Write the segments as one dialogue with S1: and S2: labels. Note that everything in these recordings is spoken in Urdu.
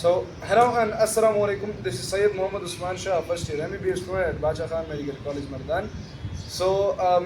S1: So, hello and assalamu alaikum. This is Syed Mohammad Usman Shah, first year MBBS student at Bacha Khan Medical College Mardan. So,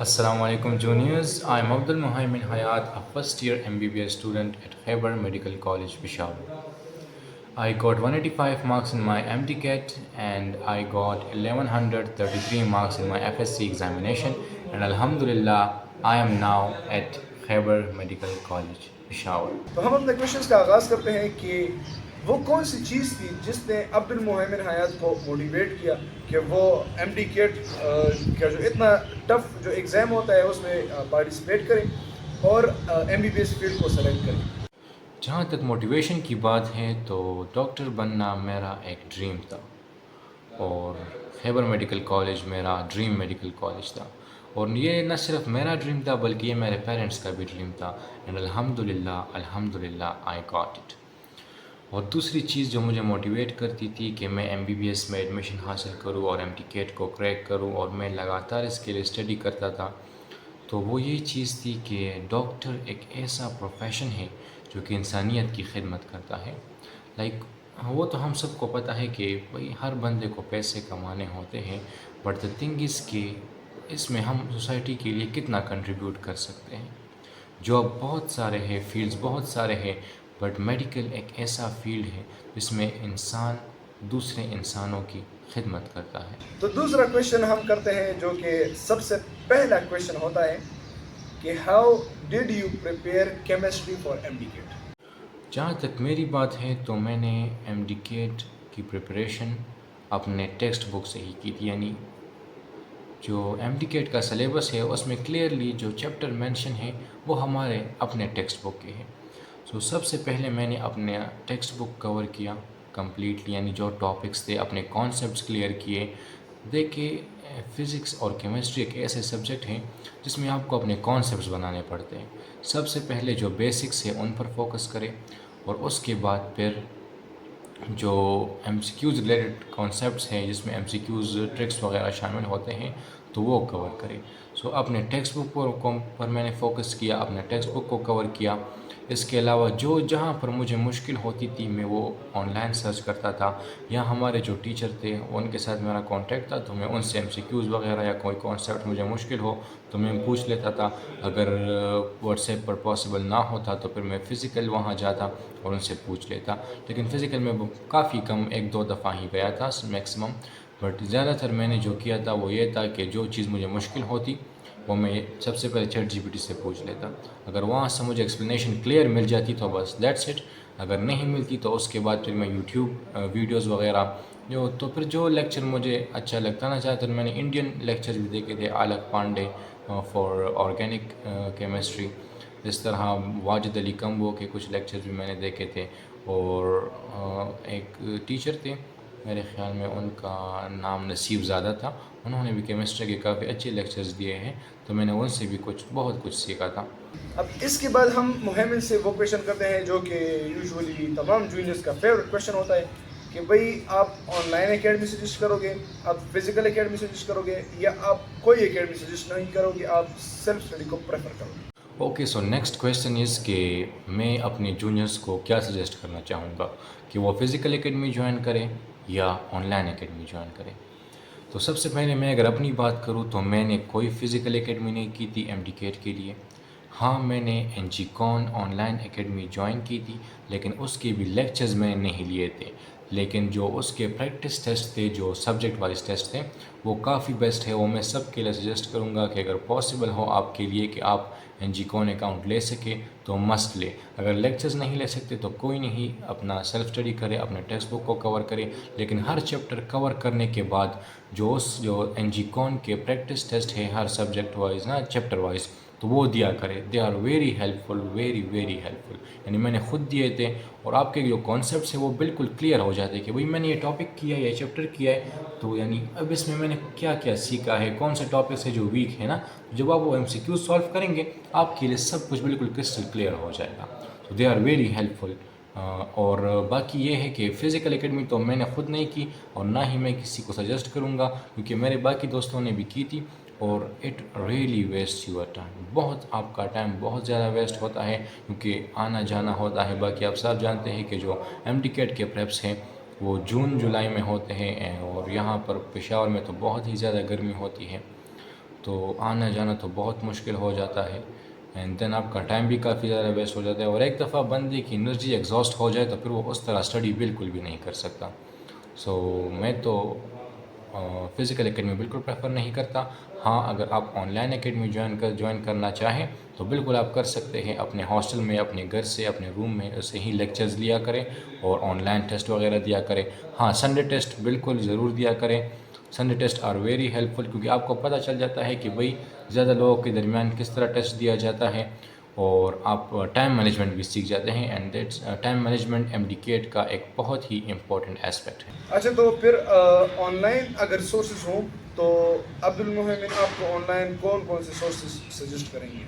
S2: Assalamu alaikum juniors. I am Abdul Muhaimin Hayat, a first year MBBS student at Khyber Medical College, Peshawar. I got 185 marks in my MDCAT and I got 1133 marks in my FSC examination, and Alhamdulillah I am now at Khyber Medical College, Peshawar.
S1: تو ہم اپنے کوشچنس کا آغاز کرتے ہیں کہ وہ کون سی چیز تھی جس نے عبد المحمن حیات کو موٹیویٹ کیا کہ وہ ایم ڈی کیٹ کا جو اتنا ٹف جو ایگزام ہوتا ہے اس میں پارٹیسپیٹ کریں اور M B B S field کو سلیکٹ کریں.
S2: جہاں تک موٹیویشن کی بات ہے تو ڈاکٹر بننا میرا ایک ڈریم تھا اور خیبر میڈیکل کالج میرا ڈریم میڈیکل کالج تھا, اور یہ نہ صرف میرا ڈریم تھا بلکہ یہ میرے پیرنٹس کا بھی ڈریم تھا, اینڈ الحمدللہ آئی گاٹ اٹ. اور دوسری چیز جو مجھے موٹیویٹ کرتی تھی کہ میں ایم بی بی ایس میں ایڈمیشن حاصل کروں اور ایم ٹی کیٹ کو کریک کروں, اور میں لگاتار اس کے لیے اسٹڈی کرتا تھا, تو وہ یہ چیز تھی کہ ڈاکٹر ایک ایسا پروفیشن ہے جو کہ انسانیت کی خدمت کرتا ہے. وہ تو ہم سب کو پتہ ہے کہ بھائی ہر بندے کو پیسے کمانے ہوتے ہیں, بٹ دا تھنگ از کہ اس میں ہم سوسائٹی کے لیے کتنا کنٹریبیوٹ کر سکتے ہیں. جاب بہت سارے ہیں, فیلڈز بہت سارے ہیں, بٹ میڈیکل ایک ایسا فیلڈ ہے جس میں انسان دوسرے انسانوں کی خدمت کرتا ہے.
S1: تو دوسرا کویشچن ہم کرتے ہیں جو کہ سب سے پہلا کویشچن ہوتا ہے کہ how did you prepare chemistry for M D CAT.
S2: جہاں تک میری بات ہے تو میں نے ایم ڈی کیٹ کی پریپریشن اپنے ٹیکسٹ بک سے ہی کی تھی, یعنی جو ایم ڈی کیٹ کا سلیبس ہے اس میں کلیئرلی جو چیپٹر مینشن ہے وہ ہمارے اپنے ٹیکسٹ بک کے ہیں. سب سے پہلے میں نے اپنے ٹیکسٹ بک کور کیا کمپلیٹلی, یعنی جو ٹاپکس تھے اپنے کانسیپٹس کلیئر کیے. دیکھیں فزکس اور کیمسٹری ایک ایسے سبجیکٹ ہیں جس میں آپ کو اپنے کانسیپٹس بنانے پڑتے ہیں. سب سے پہلے جو بیسکس ہے ان پر فوکس کریں, اور اس کے بعد پھر جو M C Qs related concepts ہیں جس میں ایم سی کیوز ٹرکس وغیرہ شامل ہوتے ہیں تو وہ کور کریں. اپنے ٹیکسٹ بک پر میں نے فوکس کیا, اپنے ٹیکسٹ بک کو کور کیا. اس کے علاوہ جہاں پر مجھے مشکل ہوتی تھی میں وہ آن لائن سرچ کرتا تھا, یا ہمارے جو ٹیچر تھے ان کے ساتھ میرا کانٹیکٹ تھا تو میں ان سے ایم سی کیوز وغیرہ یا کوئی کانسیپٹ مجھے مشکل ہو تو میں پوچھ لیتا تھا. اگر واٹس ایپ پر پاسبل نہ ہوتا تو پھر میں فزیکل وہاں جاتا اور ان سے پوچھ لیتا, لیکن فزیکل میں کافی کم 1-2 دفعہ ہی گیا تھا میکسیمم. بٹ زیادہ تر میں نے جو کیا تھا وہ یہ تھا کہ جو چیز مجھے مشکل ہوتی وہ میں سب سے پہلے چیٹ جی پی ٹی سے پوچھ لیتا. اگر وہاں سے مجھے ایکسپلینیشن کلیئر مل جاتی تو بس دیٹس اٹ. اگر نہیں ملتی تو اس کے بعد پھر میں یوٹیوب ویڈیوز وغیرہ تو پھر جو لیکچر مجھے اچھا لگتا نا, زیادہ تر میں نے انڈین لیکچر بھی دیکھے تھے, آلک پانڈے فار آرگینک کیمسٹری, اس طرح واجد علی کمبو کے کچھ لیکچر بھی میں نے دیکھے تھے. اور ایک ٹیچر تھے میرے خیال میں ان کا نام نصیب زادہ تھا, انہوں نے بھی کیمسٹری کے کافی اچھے لیکچرز دیے ہیں, تو میں نے ان سے بھی بہت کچھ سیکھا تھا.
S1: اب اس کے بعد ہم محمد سے وہ کویشچن کرتے ہیں جو کہ یوزولی تمام جونیئرس کا فیوریٹ کویشچن ہوتا ہے کہ بھئی آپ آن لائن اکیڈمی سجیسٹ کرو گے, آپ فزیکل اکیڈمی سجیسٹ کرو گے, یا آپ کوئی اکیڈمی سجیسٹ نہیں کرو گے, آپ سیلف اسٹڈی کو پریفر کرو گے.
S2: اوکے, سو نیکسٹ کویشچن از کہ میں اپنے جونیئرس کو کیا سجیسٹ کرنا چاہوں گا کہ وہ فزیکل اکیڈمی جوائن کریں یا آن لائن اکیڈمی جوائن کریں. تو سب سے پہلے میں اگر اپنی بات کروں تو میں نے کوئی فزیکل اکیڈمی نہیں کی تھی ایم ڈی کیٹ کے لیے. ہاں میں نے این جی کون آن لائن اکیڈمی جوائن کی تھی, لیکن اس کے بھی لیکچرز میں نے نہیں لیے تھے, لیکن جو اس کے پریکٹس ٹیسٹ تھے, جو سبجیکٹ وائز ٹیسٹ تھے, وہ کافی بیسٹ ہے. وہ میں سب کے لیے سجیسٹ کروں گا کہ اگر پاسبل ہو آپ کے لیے کہ آپ این جی کون اکاؤنٹ لے سکے تو مسٹ لے. اگر لیکچرز نہیں لے سکتے تو کوئی نہیں, اپنا سیلف اسٹڈی کرے, اپنے ٹیکسٹ بک کو کور کرے, لیکن ہر چیپٹر کور کرنے کے بعد جو این جی کون کے پریکٹس ٹیسٹ ہے ہر سبجیکٹ وائز چیپٹر وائز, تو وہ دیا کرے. They are very helpful, very helpful. یعنی میں نے خود دیے تھے اور آپ کے جو کانسیپٹس ہیں وہ بالکل کلیئر ہو جاتے کہ بھئی میں نے یہ ٹاپک کیا ہے، یہ چیپٹر کیا ہے، تو یعنی اب اس میں نے کیا کیا سیکھا ہے، کون سے ٹاپکس ہے جو ویک ہے نا. جب آپ وہ ایم سی کیو سالو کریں گے آپ کے لیے سب کچھ بالکل کرسٹل کلیئر ہو جائے گا. تو دے آر ویری ہیلپ فل. اور باقی یہ ہے کہ فزیکل اکیڈمی تو میں نے خود نہیں کی اور نہ ہی میں کسی کو سجیسٹ کروں گا، کیونکہ میرے باقی دوستوں نے بھی کی تھی اور it really waste your time. بہت آپ کا ٹائم بہت زیادہ ویسٹ ہوتا ہے کیونکہ آنا جانا ہوتا ہے. باقی آپ سب جانتے ہیں کہ جو ایم ڈی کیٹ کے پریپس ہیں وہ جون جولائی میں ہوتے ہیں اور یہاں پر پشاور میں تو بہت ہی زیادہ گرمی ہوتی ہے، تو آنا جانا تو بہت مشکل ہو جاتا ہے. اینڈ دین آپ کا ٹائم بھی کافی زیادہ ویسٹ ہو جاتا ہے اور ایک دفعہ بندے کی انرجی ایگزاسٹ ہو جائے تو پھر وہ اس طرح اسٹڈی بالکل بھی نہیں کر سکتا. سو میں تو فزیکل اکیڈمی بالکل پریفر نہیں کرتا. ہاں اگر آپ آن لائن اکیڈمی جوائن کرنا چاہیں تو بالکل آپ کر سکتے ہیں. اپنے ہاسٹل میں، اپنے گھر سے، اپنے روم میں سے ہی لیکچرز لیا کریں اور آن لائن ٹیسٹ وغیرہ دیا کریں. ہاں سنڈے ٹیسٹ بالکل ضرور دیا کریں. Sunday test are very helpful کیونکہ آپ کو پتہ چل جاتا ہے کہ بھئی زیادہ لوگوں کے درمیان کس طرح ٹیسٹ دیا جاتا ہے اور آپ ٹائم مینجمنٹ بھی سیکھ جاتے ہیں. And that's time management M D CAT کا ایک بہت ہی امپورٹنٹ اسپیکٹ ہے.
S1: اچھا تو پھر آن لائن اگر سورسز ہوں تو عبد المحمن آپ کو آن لائن کون کون سے سورسز سجیسٹ کریں گے؟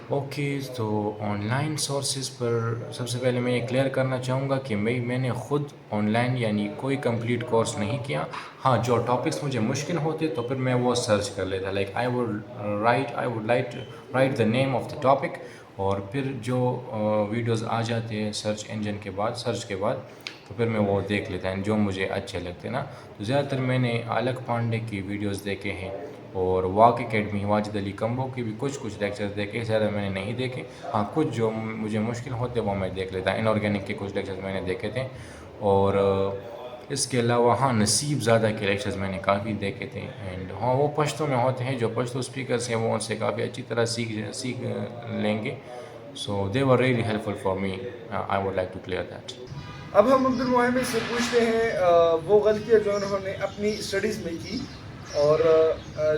S2: اوکے، تو آن لائن سورسز پر سب سے پہلے میں یہ کلیئر کرنا چاہوں گا کہ میں نے خود آن لائن یعنی کوئی کمپلیٹ کورس نہیں کیا. ہاں جو ٹاپکس مجھے مشکل ہوتے تو پھر میں وہ سرچ کر لیتا. Like I would like right the name of the topic اور پھر جو ویڈیوز آ جاتے ہیں سرچ کے بعد تو پھر میں وہ دیکھ لیتا ہوں جو مجھے اچھے لگتے نا. تو زیادہ تر میں نے الک پانڈے کی ویڈیوز دیکھے ہیں اور واک اکیڈمی واجد علی کمبو کی بھی کچھ لیکچرز دیکھے. زیادہ میں نے نہیں دیکھے. ہاں کچھ جو مجھے مشکل ہوتے وہ میں دیکھ لیتا. ان آرگینک کے کچھ لیکچرز میں نے دیکھے تھے اور اس کے علاوہ ہاں نصیب زادہ کے لیکچرز میں نے کافی دیکھے تھے. اینڈ ہاں وہ پشتو میں ہوتے ہیں، جو پشتو اسپیکرس ہیں وہ ان سے کافی اچھی طرح سیکھ لیں گے. So they were really helpful for me. I would like to clear that.
S1: اب ہم عبد المحمن سے پوچھتے ہیں وہ غلطیاں جو انہوں نے اپنی اسٹڈیز میں کی اور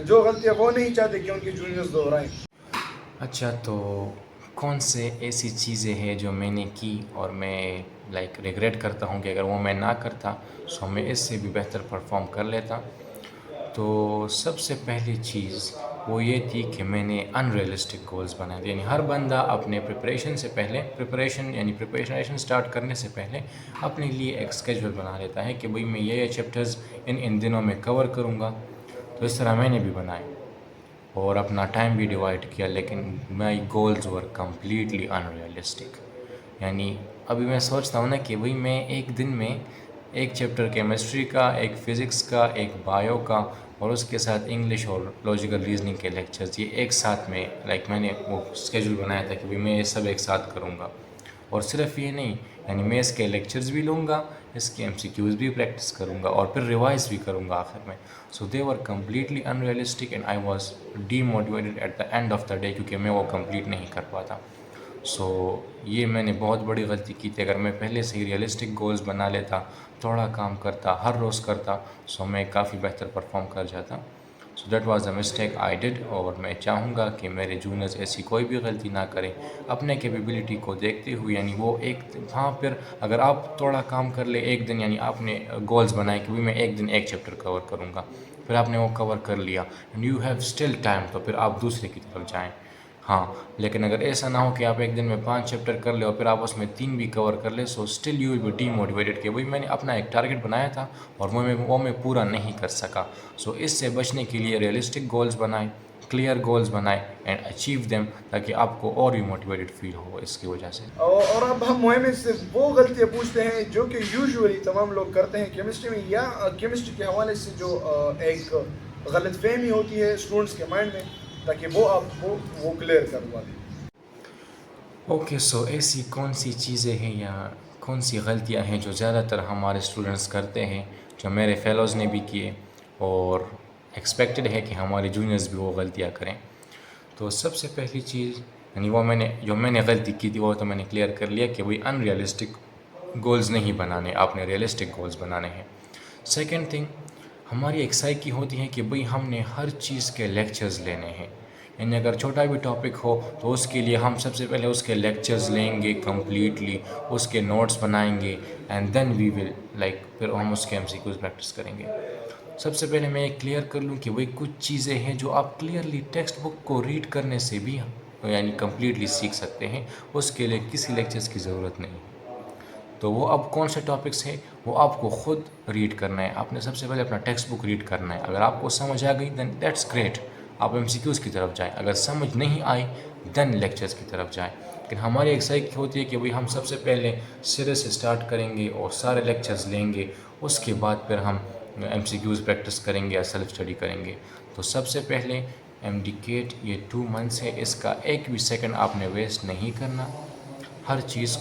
S1: جو غلطیاں وہ نہیں چاہتے کہ ان کے جونیئرز دہرائیں.
S2: اچھا، تو کون سے ایسی چیزیں ہیں جو میں نے کی اور میں ریگریٹ کرتا ہوں کہ اگر وہ میں نہ کرتا سو میں اس سے بھی بہتر پرفارم کر لیتا. تو سب سے پہلی چیز وہ یہ تھی کہ میں نے ان ریئلسٹک گولز بنائے تھے. یعنی ہر بندہ اپنے پریپریشن سٹارٹ کرنے سے پہلے اپنے لیے ایک اسکیجول بنا لیتا ہے کہ بھئی میں یہ چیپٹرز ان دنوں میں کور کروں گا. تو اس طرح میں نے بھی بنائے اور اپنا ٹائم بھی ڈیوائڈ کیا، لیکن my goals were completely in realistic. یعنی ابھی میں سوچتا ہوں نا کہ بھئی میں ایک دن میں ایک چیپٹر کیمسٹری کا، ایک فزکس کا، ایک بایو کا اور اس کے ساتھ انگلش اور لاجیکل ریزننگ کے لیکچرز یہ ایک ساتھ میں میں نے وہ اسکیجول بنایا تھا کہ بھئی میں یہ سب ایک ساتھ کروں گا. اور صرف یہ نہیں، یعنی میں اس کے لیکچرز بھی لوں گا، اس کے ایم سی کیوز بھی پریکٹس کروں گا اور پھر ریوائز بھی کروں گا آخر میں. So they were completely unrealistic and I was demotivated at the end of the day کیونکہ میں وہ کمپلیٹ نہیں کر پاتا. سو یہ میں نے بہت بڑی غلطی کی تھی. اگر میں پہلے سے ہی ریئلسٹک گولز بنا لیتا، تھوڑا کام کرتا، ہر روز کرتا، سو میں کافی بہتر پرفارم کر جاتا. So that was a mistake I did اور میں چاہوں گا کہ میرے جونیئرز ایسی کوئی بھی غلطی نہ کریں اپنے کیپیبلٹی کو دیکھتے ہوئے. یعنی وہ ہاں پھر اگر آپ تھوڑا کام کر لے ایک دن، یعنی آپ نے گولز بنائے کہ بھی میں ایک دن ایک چیپٹر کور کروں گا، پھر آپ نے وہ کور کر لیا and you have still time, تو پھر آپ دوسرے کی طرف جائیں. ہاں لیکن اگر ایسا نہ ہو کہ آپ ایک دن میں 5 چیپٹر کر لے اور پھر آپ اس میں 3 بھی کور کر لے، so still you will B D motivated کہ بھئی میں نے اپنا ایک ٹارگیٹ بنایا تھا اور وہ میں پورا نہیں کر سکا. سو اس سے بچنے کے لیے ریئلسٹک گولز بنائیں، کلیئر گولز بنائیں اینڈ اچیو دیم تاکہ آپ کو اور بھی موٹیویٹڈ فیل ہو اس کی وجہ سے.
S1: اور اب ہم محمد سے وہ غلطیاں پوچھتے ہیں جو کہ یوزولی تمام لوگ کرتے ہیں کیمسٹری میں یا کیمسٹری کے حوالے سے جو ایک غلط فہمی ہوتی ہے اسٹوڈنٹس کے مائنڈ میں، تاکہ وہ آپ کو وہ کلیئر کروا دیں.
S2: اوکے، سو ایسی کون سی چیزیں ہیں یا کون سی غلطیاں ہیں جو زیادہ تر ہمارے اسٹوڈنٹس کرتے ہیں جو میرے فیلوز نے بھی کیے اور ایکسپیکٹڈ ہے کہ ہمارے جونیئرز بھی وہ غلطیاں کریں. تو سب سے پہلی چیز یعنی جو میں نے غلطی کی تھی وہ تو میں نے کلیئر کر لیا کہ بھئی ان ریئلسٹک گولز نہیں بنانے، آپ نے ریئلسٹک گولز بنانے ہیں. سیکنڈ تھنگ، ہماری ایک سائیکی ہوتی ہے کہ بھئی ہم نے ہر چیز کے لیکچرز لینے ہیں. یعنی اگر چھوٹا بھی ٹاپک ہو تو اس کے لیے ہم سب سے پہلے اس کے لیکچرز لیں گے کمپلیٹلی, اس کے نوٹس بنائیں گے, اینڈ دین وی ول پھر ہم اس کے MCQs پریکٹس کریں گے. سب سے پہلے میں یہ کلیئر کر لوں کہ وہی کچھ چیزیں ہیں جو آپ کلیئرلی ٹیکسٹ بک کو ریڈ کرنے سے بھی یعنی کمپلیٹلی سیکھ سکتے ہیں, اس کے لیے کسی لیکچرز کی ضرورت نہیں. تو وہ اب کون سے ٹاپکس ہیں وہ آپ کو خود ریڈ کرنا ہے. آپ نے سب سے پہلے اپنا ٹیکسٹ بک ریڈ کرنا ہے. اگر آپ کو سمجھ آ گئی دین دیٹس گریٹ, آپ MCQs کی طرف جائیں. اگر سمجھ نہیں آئی دین لیکچرز کی طرف جائیں. لیکن ہماری ایک سائیک ہوتی ہے کہ بھئی ہم سب سے پہلے سرے سے سٹارٹ کریں گے اور سارے لیکچرز لیں گے, اس کے بعد پھر ہم MCQs پریکٹس کریں گے یا سیلف اسٹڈی کریں گے. تو سب سے پہلے MDCAT یہ 2 months ہے, اس کا ایک بھی سیکنڈ آپ نے ویسٹ نہیں کرنا. ہر چیز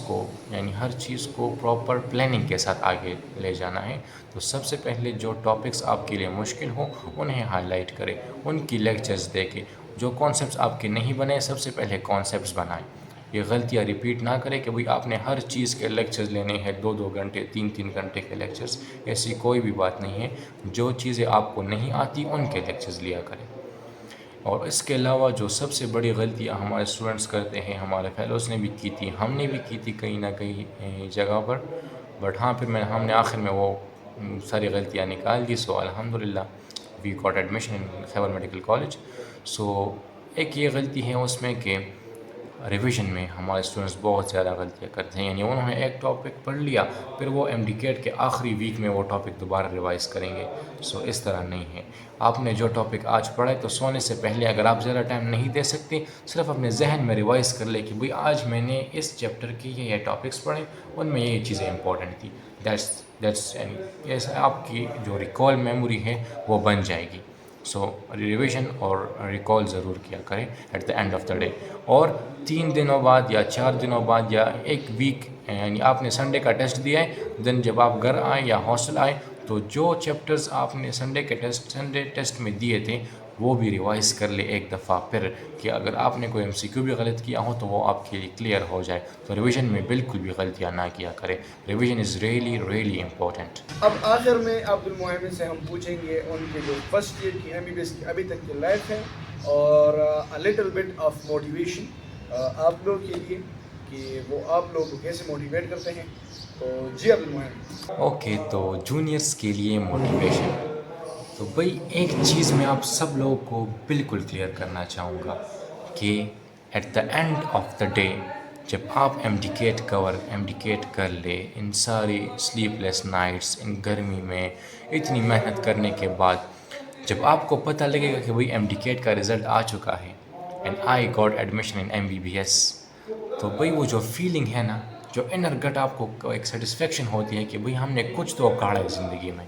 S2: کو پراپر پلاننگ کے ساتھ آگے لے جانا ہے. تو سب سے پہلے جو ٹاپکس آپ کے لیے مشکل ہوں انہیں ہائی لائٹ کریں, ان کی لیکچرز دیکھیں. جو کانسیپٹس آپ کے نہیں بنے سب سے پہلے کانسیپٹس بنائیں. یہ غلطیاں ریپیٹ نہ کریں کہ بھئی آپ نے ہر چیز کے لیکچرز لینے ہیں 2-2 گھنٹے 3-3 گھنٹے کے لیکچرز. ایسی کوئی بھی بات نہیں ہے. جو چیزیں آپ کو نہیں آتی ان کے لیکچرز لیا کریں. اور اس کے علاوہ جو سب سے بڑی غلطیاں ہمارے اسٹوڈنٹس کرتے ہیں, ہمارے فیلوز نے بھی کی تھی, ہم نے بھی کی تھی کہیں نہ کہیں جگہ پر, بٹ ہاں پھر ہم نے آخر میں وہ ساری غلطیاں نکال دی. سو الحمدللہ we got admission in Khyber medical college. So ایک یہ غلطی ہے اس میں کہ ریویژن میں ہمارے اسٹوڈنٹس بہت زیادہ غلطیاں کرتے ہیں. یعنی انہوں نے ایک ٹاپک پڑھ لیا پھر وہ MDCAT کے آخری ویک میں وہ ٹاپک دوبارہ ریوائز کریں گے. سو اس طرح نہیں ہے. آپ نے جو ٹاپک آج پڑھا ہے تو سونے سے پہلے اگر آپ زیادہ ٹائم نہیں دے سکتے صرف اپنے ذہن میں ریوائز کر لیں کہ بھئی آج میں نے اس چیپٹر کی یہ ٹاپکس پڑھے, ان میں یہ چیزیں امپورٹنٹ تھی. دیٹس ایسا آپ کی جو ریکال میموری ہے وہ بن جائے گی. سو ریویژن اور ریکال ضرور کیا کریں at the end of the day. اور 3 دنوں بعد یا 4 دنوں بعد یا ایک ویک, یعنی آپ نے سنڈے کا ٹیسٹ دیا ہے, دن جب آپ گھر آئیں یا ہاسٹل آئیں تو جو چیپٹرز آپ نے سنڈے ٹیسٹ میں دیے تھے وہ بھی ریوائز کر لے ایک دفعہ پھر, کہ اگر آپ نے کوئی MCQ بھی غلط کیا ہو تو وہ آپ کے لیے کلیئر ہو جائے. تو ریویژن میں بالکل بھی غلطیاں نہ کیا کرے. Revision is really important.
S1: اب آخر میں عبد المحمد سے ہم پوچھیں گے ان کے جو فرسٹ ایئر کی MBBS کی ابھی تک کی لائف ہے اور لٹل بٹ آف موٹیویشن آپ لوگ کے لیے کہ وہ آپ لوگوں کو کیسے موٹیویٹ کرتے ہیں. تو جی عبد المحمد.
S2: اوکے, تو جونیئرس کے لیے موٹیویشن. تو بھئی ایک چیز میں آپ سب لوگوں کو بالکل کلیئر کرنا چاہوں گا کہ at the end of the day جب آپ MDCAT کر لے, ان ساری سلیپ لیس نائٹس, ان گرمی میں اتنی محنت کرنے کے بعد جب آپ کو پتہ لگے گا کہ بھئی MDCAT کا رزلٹ آ چکا ہے and I got admission in MBBS, تو بھئی وہ جو فیلنگ ہے نا, جو انر گٹ آپ کو ایک سیٹسفیکشن ہوتی ہے کہ بھئی ہم نے کچھ تو کاڑھا ہے زندگی میں,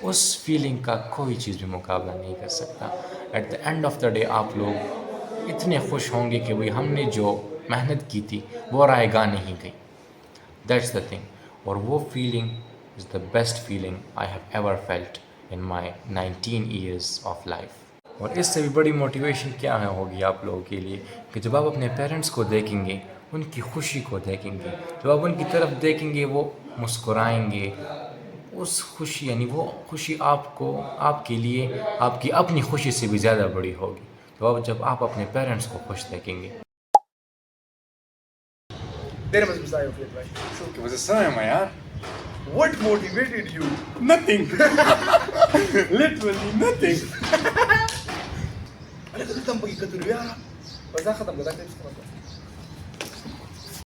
S2: اس فیلنگ کا کوئی چیز بھی مقابلہ نہیں کر سکتا. At the end of the day آپ لوگ اتنے خوش ہوں گے کہ بھئی ہم نے جو محنت کی تھی وہ رائے گاہ نہیں گئی. That's the thing. اور وہ feeling is the best feeling I have ever felt in my 19 years of life. اور اس سے بھی بڑی موٹیویشن کیا ہے ہوگی آپ لوگوں کے لیے کہ جب آپ اپنے پیرنٹس کو دیکھیں گے, ان کی خوشی کو دیکھیں گے, جب آپ ان کی طرف دیکھیں گے وہ مسکرائیں گے, اس خوشی یعنی وہ خوشی آپ کو آپ کے لیے آپ کی اپنی خوشی سے بھی زیادہ بڑی ہوگی. تو اب جب آپ اپنے پیرنٹس کو خوش دیکھیں گے.
S1: Tenemos mensaje of advice.
S3: ¿Qué pasa, Sam, yaar?
S1: What motivated you?
S3: Nothing. Literally nothing.
S1: انا قلت لهم بقي كتر يا بس ختم قدرت